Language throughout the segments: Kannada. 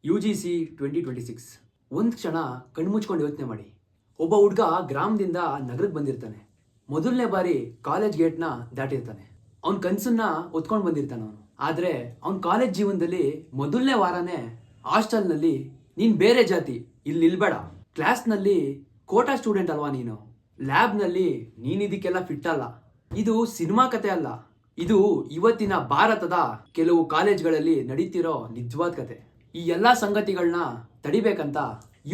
UGC 2026 ಒಂದು ಕ್ಷಣ ಕಣ್ಮುಚ್ಕೊಂಡು ಯೋಚನೆ ಮಾಡಿ. ಒಬ್ಬ ಹುಡುಗ ಗ್ರಾಮದಿಂದ ನಗರಕ್ಕೆ ಬಂದಿರ್ತಾನೆ. ಮೊದಲನೇ ಬಾರಿ ಕಾಲೇಜ್ ಗೇಟ್ನ ದಾಟಿರ್ತಾನೆ. ಅವನ ಕನಸನ್ನ ಹೊತ್ಕೊಂಡು ಬಂದಿರ್ತಾನೆ ಅವನು. ಆದರೆ ಅವನ ಕಾಲೇಜ್ ಜೀವನದಲ್ಲಿ ಮೊದಲನೇ ವಾರನೇ ಹಾಸ್ಟೆಲ್ನಲ್ಲಿ ನೀನು ಬೇರೆ ಜಾತಿ, ಇಲ್ಲಿ ನಿಲ್ಬೇಡ, ಕ್ಲಾಸ್ನಲ್ಲಿ ಕೋಟಾ ಸ್ಟೂಡೆಂಟ್ ಅಲ್ವಾ ನೀನು, ಲ್ಯಾಬ್ನಲ್ಲಿ ನೀನು ಇದಕ್ಕೆಲ್ಲ ಫಿಟ್ ಅಲ್ಲ. ಇದು ಸಿನಿಮಾ ಕತೆ ಅಲ್ಲ, ಇದು ಇವತ್ತಿನ ಭಾರತದ ಕೆಲವು ಕಾಲೇಜ್ಗಳಲ್ಲಿ ನಡೀತಿರೋ ನಿಜವಾದ ಕತೆ. ಈ ಎಲ್ಲಾ ಸಂಗತಿಗಳನ್ನ ತಡಿಬೇಕಂತ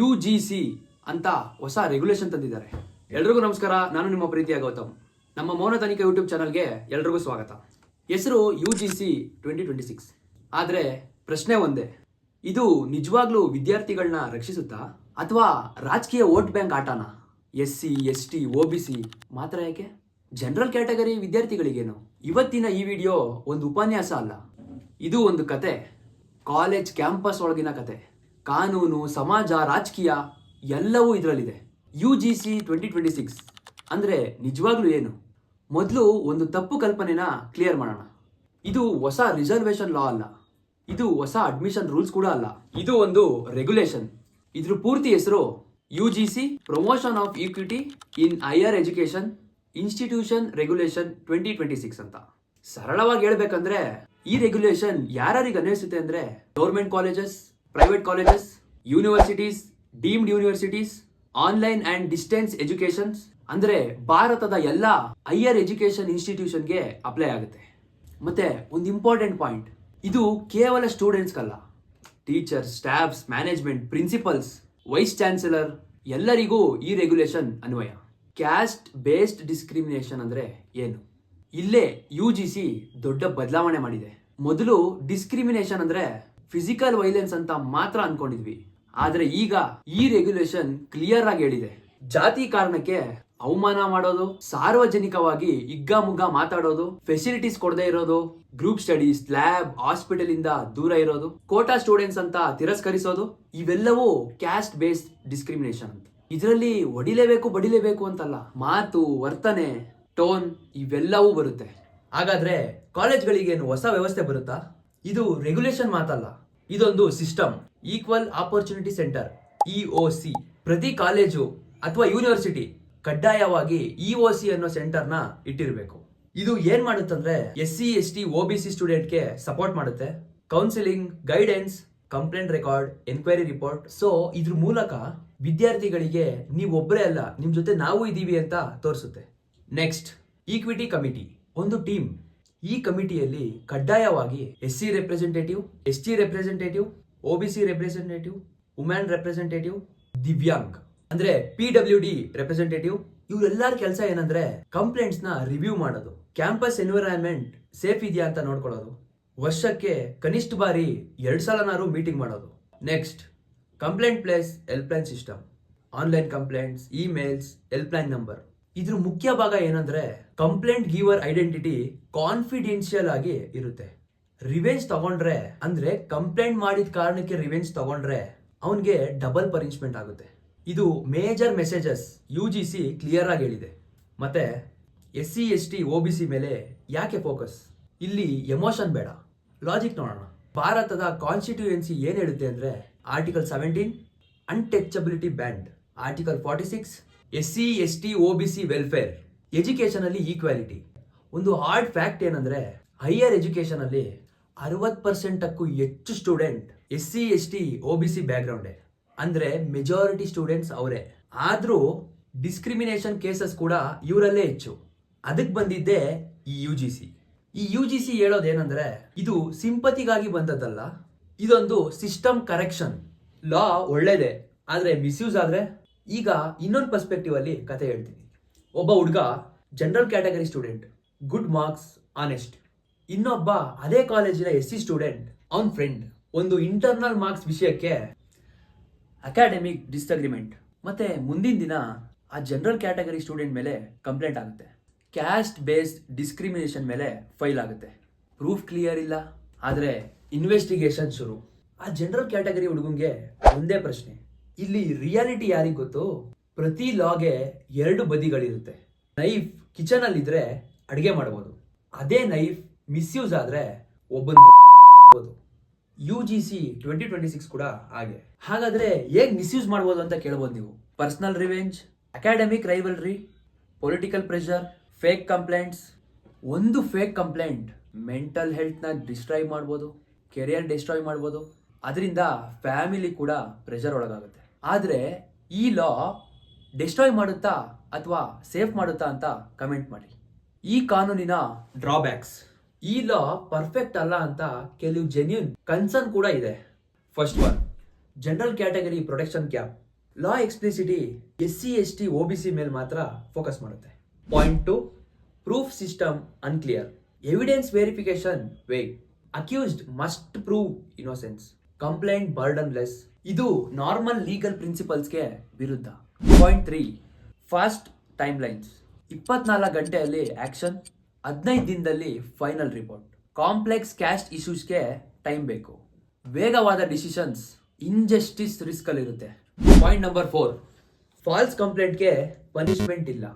UGC ಅಂತ ಹೊಸ ರೆಗ್ಯುಲೇಷನ್ ತಂದಿದ್ದಾರೆ. ಎಲ್ರಿಗೂ ನಮಸ್ಕಾರ, ನಾನು ನಿಮ್ಮ ಪ್ರೀತಿಯ ಗೌತಮ್. ನಮ್ಮ ಮೌನ ತನಿಖೆ ಯೂಟ್ಯೂಬ್ ಚಾನಲ್ಗೆ ಎಲ್ರಿಗೂ ಸ್ವಾಗತ. ಹೆಸರು UGC 2026. ಆದರೆ ಪ್ರಶ್ನೆ ಒಂದೇ, ಇದು ನಿಜವಾಗ್ಲೂ ವಿದ್ಯಾರ್ಥಿಗಳನ್ನ ರಕ್ಷಿಸುತ್ತಾ ಅಥವಾ ರಾಜಕೀಯ ವೋಟ್ ಬ್ಯಾಂಕ್ ಆಟನಾ? SC ST OBC ಮಾತ್ರ ಯಾಕೆ? ಜನರಲ್ ಕ್ಯಾಟಗರಿ ವಿದ್ಯಾರ್ಥಿಗಳಿಗೇನು? ಇವತ್ತಿನ ಈ ವಿಡಿಯೋ ಒಂದು ಉಪನ್ಯಾಸ ಅಲ್ಲ, ಇದು ಒಂದು ಕತೆ. ಕಾಲೇಜ್ ಕ್ಯಾಂಪಸ್ ಒಳಗಿನ ಕತೆ. ಕಾನೂನು, ಸಮಾಜ, ರಾಜಕೀಯ ಎಲ್ಲವೂ ಇದರಲ್ಲಿದೆ. UGC 2026 ಅಂದರೆ ನಿಜವಾಗ್ಲೂ ಏನು? ಮೊದಲು ಒಂದು ತಪ್ಪು ಕಲ್ಪನೆನ ಕ್ಲಿಯರ್ ಮಾಡೋಣ. ಇದು ಹೊಸ ರಿಸರ್ವೇಷನ್ ಲಾ ಅಲ್ಲ, ಇದು ಹೊಸ ಅಡ್ಮಿಷನ್ ರೂಲ್ಸ್ ಕೂಡ ಅಲ್ಲ. ಇದು ಒಂದು ರೆಗ್ಯುಲೇಷನ್. ಇದ್ರ ಪೂರ್ತಿ ಹೆಸರು UGC promotion of equity in higher education institution regulation 2026 ಅಂತ. ಸರಳವಾಗಿ ಹೇಳ್ಬೇಕಂದ್ರೆ ಈ ರೆಗ್ಯುಲೇಷನ್ ಯಾರಿಗೆ ಅನ್ವಯಿಸುತ್ತೆ ಅಂದ್ರೆ government colleges, private colleges, universities, deemed universities, online and distance educations ಅಂದ್ರೆ ಭಾರತದ ಎಲ್ಲ ಹೈಯರ್ ಎಜುಕೇಶನ್ ಇನ್ಸ್ಟಿಟ್ಯೂಷನ್ಗೆ ಅಪ್ಲೈ ಆಗುತ್ತೆ. ಮತ್ತೆ ಒಂದು ಇಂಪಾರ್ಟೆಂಟ್ ಪಾಯಿಂಟ್, ಇದು ಕೇವಲ ಸ್ಟೂಡೆಂಟ್ಸ್ಗಲ್ಲ, teachers, staffs, management, principals, vice chancellor ಎಲ್ಲರಿಗೂ ಈ ರೆಗ್ಯುಲೇಷನ್ ಅನ್ವಯ. ಕ್ಯಾಸ್ಟ್ ಬೇಸ್ಡ್ ಡಿಸ್ಕ್ರಿಮಿನೇಷನ್ ಅಂದ್ರೆ ಏನು? ಇಲ್ಲೇ UGC ದೊಡ್ಡ ಬದಲಾವಣೆ ಮಾಡಿದೆ. ಮೊದಲು ಡಿಸ್ಕ್ರಿಮಿನೇಷನ್ ಅಂದ್ರೆ ಫಿಸಿಕಲ್ ವೈಲೆನ್ಸ್ ಅಂತ ಮಾತ್ರ ಅನ್ಕೊಂಡಿದ್ವಿ. ಆದ್ರೆ ಈಗ ಈ ರೆಗ್ಯುಲೇಷನ್ ಕ್ಲಿಯರ್ ಆಗಿ ಹೇಳಿದೆ, ಜಾತಿ ಕಾರಣಕ್ಕೆ ಅವಮಾನ ಮಾಡೋದು, ಸಾರ್ವಜನಿಕವಾಗಿ ಹಿಗ್ಗಾಮುಗ್ಗಾ ಮಾತಾಡೋದು, ಫೆಸಿಲಿಟೀಸ್ ಕೊಡದೇ ಇರೋದು, ಗ್ರೂಪ್ ಸ್ಟಡೀಸ್, ಲ್ಯಾಬ್, ಹಾಸ್ಪಿಟಲ್ ಇಂದ ದೂರ ಇರೋದು, ಕೋಟಾ ಸ್ಟೂಡೆಂಟ್ಸ್ ಅಂತ ತಿರಸ್ಕರಿಸೋದು, ಇವೆಲ್ಲವೂ ಕ್ಯಾಸ್ಟ್ ಬೇಸ್ಡ್ ಡಿಸ್ಕ್ರಿಮಿನೇಷನ್ ಅಂತ. ಇದರಲ್ಲಿ ಹೊಡಿಲೇಬೇಕು ಬಡಿಲೇಬೇಕು ಅಂತಲ್ಲ, ಮಾತು, ವರ್ತನೆ, ಟೋನ್ ಇವೆಲ್ಲವೂ ಬರುತ್ತೆ. ಹಾಗಾದ್ರೆ ಕಾಲೇಜ್ಗಳಿಗೇನು ಹೊಸ ವ್ಯವಸ್ಥೆ ಬರುತ್ತಾ? ಇದು ರೆಗ್ಯುಲೇಷನ್ ಮಾತಲ್ಲ, ಇದೊಂದು system. Equal opportunity centre EOC. ಪ್ರತಿ ಕಾಲೇಜು ಅಥವಾ ಯೂನಿವರ್ಸಿಟಿ ಕಡ್ಡಾಯವಾಗಿ EOC ಅನ್ನೋ ಸೆಂಟರ್ನ ಇಟ್ಟಿರಬೇಕು. ಇದು ಏನ್ ಮಾಡುತ್ತಂದ್ರೆ SC ST OBC ಸ್ಟೂಡೆಂಟ್ಗೆ ಸಪೋರ್ಟ್ ಮಾಡುತ್ತೆ. Counselling, guidance, complaint record, enquiry report. So ಇದ್ರ ಮೂಲಕ ವಿದ್ಯಾರ್ಥಿಗಳಿಗೆ ನೀವೊಬ್ಬರೇ ಅಲ್ಲ, ನಿಮ್ ಜೊತೆ ನಾವು ಇದೀವಿ ಅಂತ ತೋರಿಸುತ್ತೆ. ನೆಕ್ಸ್ಟ್, ಈಕ್ವಿಟಿ ಕಮಿಟಿ, ಒಂದು ಟೀಮ್. ಈ ಕಮಿಟಿಯಲ್ಲಿ ಕಡ್ಡಾಯವಾಗಿ SC representative, ST representative, OBC representative, women representative, Divyang ಅಂದ್ರೆ PWD ರೆಪ್ರೆಸೆಂಟೇಟಿವ್, ಇವರೆಲ್ಲರ ಕೆಲಸ ಏನಂದ್ರೆ ಕಂಪ್ಲೇಂಟ್ಸ್ ನ ರಿವ್ಯೂ ಮಾಡೋದು, ಕ್ಯಾಂಪಸ್ ಎನ್ವಿರಾನ್ಮೆಂಟ್ ಸೇಫ್ ಇದೆಯಾ ಅಂತ ನೋಡ್ಕೊಳ್ಳೋದು, ವರ್ಷಕ್ಕೆ ಕನಿಷ್ಠ ಬಾರಿ 2 ಸಲನಾರು ಮೀಟಿಂಗ್ ಮಾಡೋದು. Next, complaint place helpline system, online complaints, emails, helpline number. ಇದ್ರ ಮುಖ್ಯ ಭಾಗ ಏನಂದ್ರೆ ಕಂಪ್ಲೇಂಟ್ ಗಿವರ್ ಐಡೆಂಟಿಟಿ ಕಾನ್ಫಿಡೆನ್ಷಿಯಲ್ ಆಗಿ ಇರುತ್ತೆ. ರಿವೆಂಜ್ ತಗೊಂಡ್ರೆ ಅಂದ್ರೆ ಕಂಪ್ಲೇಂಟ್ ಮಾಡಿದ ಕಾರಣಕ್ಕೆ ರಿವೆಂಜ್ ತಗೊಂಡ್ರೆ ಅವನ್ಗೆ ಡಬಲ್ ಪನಿಷ್ಮೆಂಟ್ ಆಗುತ್ತೆ. ಇದು ಮೇಜರ್ ಮೆಸೇಜಸ್ UGC ಕ್ಲಿಯರ್ ಆಗಿ ಹೇಳಿದೆ. ಮತ್ತೆ SC ST OBC ಮೇಲೆ ಯಾಕೆ ಫೋಕಸ್? ಇಲ್ಲಿ ಎಮೋಷನ್ ಬೇಡ, ಲಾಜಿಕ್ ನೋಡೋಣ. ಭಾರತದ ಕಾನ್ಸ್ಟಿಟ್ಯೂಯೆನ್ಸಿ ಏನ್ ಹೇಳುತ್ತೆ ಅಂದ್ರೆ article 17 untouchability band, article 46 SC ST OBC welfare, education ಅಲ್ಲಿ ಈಕ್ವಾಲಿಟಿ. ಒಂದು ಹಾರ್ಡ್ ಫ್ಯಾಕ್ಟ್ ಏನಂದ್ರೆ ಹೈಯರ್ ಎಜುಕೇಶನ್ ಅಲ್ಲಿ 60% ಹೆಚ್ಚು student SC ST OBC background, ಅಂದ್ರೆ ಮೆಜಾರಿಟಿ ಸ್ಟೂಡೆಂಟ್ಸ್ ಅವರೇ. ಆದ್ರೂ ಡಿಸ್ಕ್ರಿಮಿನೇಷನ್ ಕೇಸಸ್ ಕೂಡ ಇವರಲ್ಲೇ ಹೆಚ್ಚು. ಅದಕ್ಕೆ ಬಂದಿದ್ದೆ ಈ UGC. ಈ UGC ಹೇಳೋದೇನಂದ್ರೆ ಇದು ಸಿಂಪತಿಗಾಗಿ ಬಂದದ್ದಲ್ಲ, ಇದೊಂದು ಸಿಸ್ಟಮ್ ಕರೆಕ್ಷನ್. ಲಾ ಒಳ್ಳೇದೆ, ಆದ್ರೆ ಮಿಸ್ಯೂಸ್ ಆದ್ರೆ. ಈಗ ಇನ್ನೊಂದು ಪರ್ಸ್ಪೆಕ್ಟಿವ್ ಅಲ್ಲಿ ಕತೆ ಹೇಳ್ತೀನಿ. ಒಬ್ಬ ಹುಡುಗ general category student, good marks, honest. ಇನ್ನೊಬ್ಬ ಅದೇ ಕಾಲೇಜಿನ SC ಸ್ಟೂಡೆಂಟ್, ಅವನ್ ಫ್ರೆಂಡ್. ಒಂದು ಇಂಟರ್ನಲ್ ಮಾರ್ಕ್ಸ್ ವಿಷಯಕ್ಕೆ ಅಕಾಡೆಮಿಕ್ ಡಿಸ್ಅಗ್ರಿಮೆಂಟ್, ಮತ್ತೆ ಮುಂದಿನ ದಿನ ಆ ಜನರಲ್ ಕ್ಯಾಟಗರಿ ಸ್ಟೂಡೆಂಟ್ ಮೇಲೆ ಕಂಪ್ಲೇಂಟ್ ಆಗುತ್ತೆ. ಕ್ಯಾಸ್ಟ್ ಬೇಸ್ಡ್ ಡಿಸ್ಕ್ರಿಮಿನೇಷನ್ ಮೇಲೆ ಫೈಲ್ ಆಗುತ್ತೆ. ಪ್ರೂಫ್ ಕ್ಲಿಯರ್ ಇಲ್ಲ, ಆದ್ರೆ ಇನ್ವೆಸ್ಟಿಗೇಷನ್ ಶುರು. ಆ ಜನರಲ್ ಕ್ಯಾಟಗರಿ ಹುಡುಗಂಗೆ ಒಂದೇ ಪ್ರಶ್ನೆ, ಇಲ್ಲಿ ರಿಯಾಲಿಟಿ ಯಾರಿಗ್ ಗೊತ್ತು? ಪ್ರತಿ ಲಾಗೆ 2 ಬದಿಗಳಿರುತ್ತೆ. ನೈಫ್ ಕಿಚನ್ ಅಲ್ಲಿ ಇದ್ರೆ ಅಡಿಗೆ ಮಾಡಬಹುದು, ಅದೇ ನೈಫ್ ಮಿಸ್ಯೂಸ್ ಆದ್ರೆ ಒಬ್ಬನ UGC 2026 ಕೂಡ ಹಾಗೆ. ಹಾಗಾದ್ರೆ ಹೇಗ್ ಮಿಸ್ಯೂಸ್ ಮಾಡ್ಬೋದು ಅಂತ ಕೇಳ್ಬೋದು ನೀವು. Personal revenge, academic rivalry, political pressure, fake complaints. ಒಂದು ಫೇಕ್ ಕಂಪ್ಲೇಂಟ್ ಮೆಂಟಲ್ ಹೆಲ್ತ್ನ ಡಿಸ್ಟ್ರಾಯ್ ಮಾಡ್ಬೋದು, ಕೆರಿಯರ್ ಡಿಸ್ಟ್ರಾಯ್ ಮಾಡ್ಬೋದು, ಅದರಿಂದ ಫ್ಯಾಮಿಲಿ ಕೂಡ ಪ್ರೆಷರ್ ಒಳಗಾಗುತ್ತೆ. ಆದರೆ ಈ ಲಾ ಡಿಸ್ಟ್ರಾಯ್ ಮಾಡುತ್ತಾ ಅಥವಾ ಸೇಫ್ ಮಾಡುತ್ತಾ ಅಂತ ಕಮೆಂಟ್ ಮಾಡಿ. ಈ ಕಾನೂನಿನ ಡ್ರಾಬ್ಯಾಕ್ಸ್. ಈ ಲಾ ಪರ್ಫೆಕ್ಟ್ ಅಲ್ಲ ಅಂತ ಕೆಲವು ಜೆನ್ಯೂನ್ ಕನ್ಸರ್ನ್ ಕೂಡ ಇದೆ. First one, general category protection cap. Law explicitly SC/ST OBC ಮೇಲೆ ಮಾತ್ರ ಫೋಕಸ್ ಮಾಡುತ್ತೆ. Point 2, proof system unclear. Evidence verification vague. Accused must prove innocence. Complaint burdenless. ಇದು ನಾರ್ಮಲ್ ಲೀಗಲ್ ಪ್ರಿನ್ಸಿಪಲ್ಸ್ಗೆ ವಿರುದ್ಧ. Point 3, fast time lines. 24 ಗಂಟೆಯಲ್ಲಿ ಆಕ್ಷನ್, 15 ದಿನದಲ್ಲಿ ಫೈನಲ್ ರಿಪೋರ್ಟ್. ಕಾಂಪ್ಲೆಕ್ಸ್ ಕ್ಯಾಸ್ಟ್ ಇಶ್ಯೂಸ್ಗೆ ಟೈಮ್ ಬೇಕು. ವೇಗವಾದ ಡಿಸಿಷನ್ಸ್ ಇಂಜಸ್ಟಿಸ್ ರಿಸ್ಕ್ ಅಲ್ಲಿ ಇರುತ್ತೆ. ಪಾಯಿಂಟ್ ನಂಬರ್ 4, ಫಾಲ್ಸ್ ಕಂಪ್ಲೇಂಟ್ಗೆ ಪನಿಷ್ಮೆಂಟ್ ಇಲ್ಲ.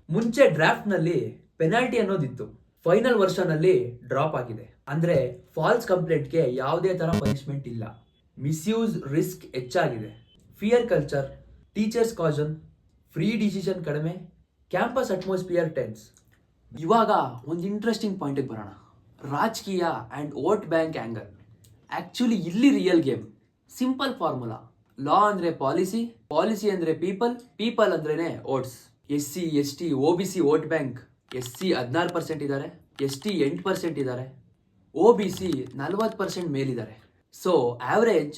ಮುಂಚೆ ಡ್ರಾಫ್ಟ್ ನಲ್ಲಿ ಪೆನಾಲ್ಟಿ ಅನ್ನೋದಿತ್ತು, ಫೈನಲ್ ವರ್ಷನ್ ಅಲ್ಲಿ ಡ್ರಾಪ್ ಆಗಿದೆ. ಅಂದ್ರೆ ಫಾಲ್ಸ್ ಕಂಪ್ಲೇಂಟ್ಗೆ ಯಾವುದೇ ತರ ಪನಿಷ್ಮೆಂಟ್ ಇಲ್ಲ. ಮಿಸ್ಯೂಸ್ ರಿಸ್ಕ್ ಹೆಚ್ಚಾಗಿದೆ. ಫಿಯರ್ ಕಲ್ಚರ್, ಟೀಚರ್ಸ್ ಕಾಜನ್, ಫ್ರೀ ಡಿಸಿಷನ್ ಕಡಿಮೆ, ಕ್ಯಾಂಪಸ್ ಅಟ್ಮಾಸ್ಫಿಯರ್ ಟೆನ್ಸ್. ಇವಾಗ ಒಂದು ಇಂಟ್ರೆಸ್ಟಿಂಗ್ ಪಾಯಿಂಟಿಗೆ ಬರೋಣ. ರಾಜಕೀಯ and vote bank angle. Actually ಇಲ್ಲಿ ರಿಯಲ್ ಗೇಮ್. Simple formula. ಲಾ ಅಂದರೆ ಪಾಲಿಸಿ, ಪಾಲಿಸಿ ಅಂದರೆ ಪೀಪಲ್, ಪೀಪಲ್ ಅಂದ್ರೇ votes. SC/ST OBC vote bank. SC 16% ಇದ್ದಾರೆ, ST 8% ಇದ್ದಾರೆ, OBC 40% ಮೇಲಿದ್ದಾರೆ. ಸೊ ಆವರೇಜ್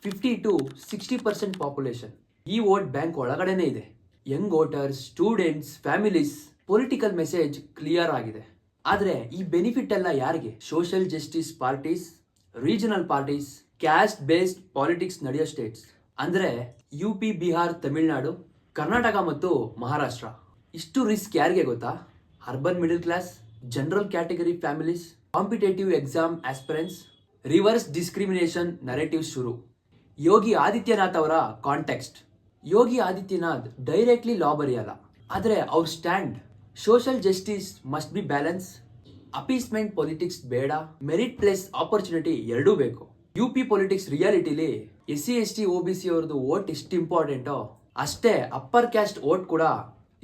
50 to 60% ಪಾಪ್ಯುಲೇಷನ್ ಈ ವೋಟ್ ಬ್ಯಾಂಕ್ ಒಳಗಡೆನೇ ಇದೆ. Young voters, students, families. Political message clear ಆಗಿದೆ. ಆದರೆ ಈ ಬೆನಿಫಿಟ್ ಎಲ್ಲ ಯಾರಿಗೆ? Social justice parties, regional parties, caste based politics ನಡೆಯೋ ಸ್ಟೇಟ್ಸ್ ಅಂದ್ರೆ UP, ಬಿಹಾರ್, ತಮಿಳುನಾಡು, ಕರ್ನಾಟಕ ಮತ್ತು ಮಹಾರಾಷ್ಟ್ರ. ಇಷ್ಟು ರಿಸ್ಕ್ ಯಾರಿಗೆ ಗೊತ್ತಾ? Urban middle class, general category families, competitive exam aspirants. Reverse discrimination narrative ಶುರು. ಯೋಗಿ ಆದಿತ್ಯನಾಥ್ ಅವರ context. Yogi Adityanath directly law ಬರೆಯಲ್ಲ, ಆದರೆ ಅವ್ರ stand social justice must be balance, appeasement politics ಬೇಡ, ಮೆರಿಟ್ ಪ್ಲಸ್ ಆಪರ್ಚುನಿಟಿ ಎರಡೂ ಬೇಕು. UP ಪೊಲಿಟಿಕ್ಸ್ ರಿಯಾಲಿಟಿಲಿ SC/ST OBC ಅವ್ರದ್ದು ವೋಟ್ ಎಷ್ಟು ಇಂಪಾರ್ಟೆಂಟೋ ಅಷ್ಟೇ ಅಪ್ಪರ್ ಕ್ಯಾಸ್ಟ್ ವೋಟ್ ಕೂಡ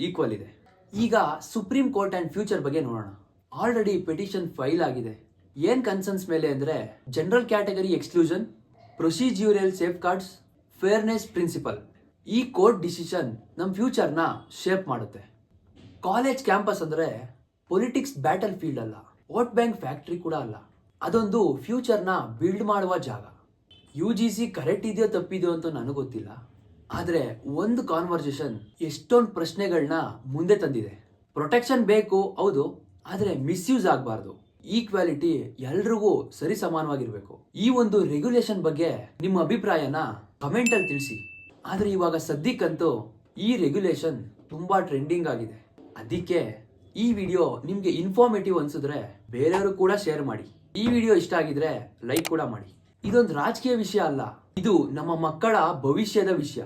ಈಕ್ವಲ್ ಇದೆ. ಈಗ ಸುಪ್ರೀಂ ಕೋರ್ಟ್ ಅಂಡ್ ಫ್ಯೂಚರ್ ಬಗ್ಗೆ ನೋಡೋಣ. ಆಲ್ರೆಡಿ ಪೆಟಿಷನ್ ಫೈಲ್ ಆಗಿದೆ. ಏನ್ ಕನ್ಸರ್ನ್ಸ್ ಮೇಲೆ ಅಂದ್ರೆ general category exclusion, procedural safeguards, fairness principle. ಈ ಕೋರ್ಟ್ ಡಿಸಿಷನ್ ನಮ್ಮ ಫ್ಯೂಚರ್ನ ಶೇಪ್ ಮಾಡುತ್ತೆ. ಕಾಲೇಜ್ ಕ್ಯಾಂಪಸ್ ಅಂದ್ರೆ ಪೊಲಿಟಿಕ್ಸ್ ಬ್ಯಾಟಲ್ ಫೀಲ್ಡ್ ಅಲ್ಲ, ವೋಟ್ ಬ್ಯಾಂಕ್ ಫ್ಯಾಕ್ಟ್ರಿ ಕೂಡ ಅಲ್ಲ. ಅದೊಂದು ಫ್ಯೂಚರ್ನ ಬಿಲ್ಡ್ ಮಾಡುವ ಜಾಗ. UGC ಕರೆಕ್ಟ್ ಇದೆಯೋ ತಪ್ಪಿದೆಯೋ ಅಂತ ನನಗೆ ಗೊತ್ತಿಲ್ಲ, ಆದರೆ ಒಂದು ಕಾನ್ವರ್ಸೇಷನ್ ಎಷ್ಟೊಂದು ಪ್ರಶ್ನೆಗಳನ್ನ ಮುಂದೆ ತಂದಿದೆ. ಪ್ರೊಟೆಕ್ಷನ್ ಬೇಕು ಹೌದು, ಆದರೆ ಮಿಸ್ಯೂಸ್ ಆಗಬಾರ್ದು. ಈಕ್ವಾಲಿಟಿ ಎಲ್ರಿಗೂ ಸರಿ ಸಮಾನವಾಗಿರ್ಬೇಕು. ಈ ಒಂದು ರೆಗ್ಯುಲೇಷನ್ ಬಗ್ಗೆ ನಿಮ್ಮ ಅಭಿಪ್ರಾಯನ ಕಮೆಂಟ್ ಅಲ್ಲಿ ತಿಳಿಸಿ. ಆದ್ರೆ ಇವಾಗ ಸದ್ಯಕ್ಕಂತೂ ಈ ರೆಗ್ಯುಲೇಷನ್ ತುಂಬಾ ಟ್ರೆಂಡಿಂಗ್ ಆಗಿದೆ. ಅದಕ್ಕೆ ಈ ವಿಡಿಯೋ ನಿಮ್ಗೆ ಇನ್ಫಾರ್ಮೇಟಿವ್ ಅನ್ಸಿದ್ರೆ ಬೇರೆಯವರು ಕೂಡ ಶೇರ್ ಮಾಡಿ. ಈ ವಿಡಿಯೋ ಇಷ್ಟ ಆಗಿದ್ರೆ ಲೈಕ್ ಕೂಡ ಮಾಡಿ. ಇದೊಂದು ರಾಜಕೀಯ ವಿಷಯ ಅಲ್ಲ, ಇದು ನಮ್ಮ ಮಕ್ಕಳ ಭವಿಷ್ಯದ ವಿಷಯ.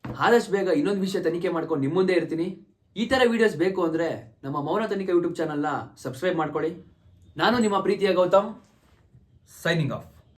ಆದಷ್ಟು ಬೇಗ ಇನ್ನೊಂದು ವಿಷಯ ತನಿಖೆ ಮಾಡ್ಕೊಂಡು ನಿಮ್ಮ ಮುಂದೆ ಇರ್ತೀನಿ. ಈ ತರ ವಿಡಿಯೋಸ್ ಬೇಕು ಅಂದ್ರೆ ನಮ್ಮ ಮೌನ ತನಿಖೆ ಯೂಟ್ಯೂಬ್ ಚಾನಲ್ನ ಸಬ್ಸ್ಕ್ರೈಬ್ ಮಾಡ್ಕೊಳ್ಳಿ. ನಾನು ನಿಮ್ಮ ಪ್ರೀತಿಯ ಗೌತಮ್, ಸೈನಿಂಗ್ ಆಫ್.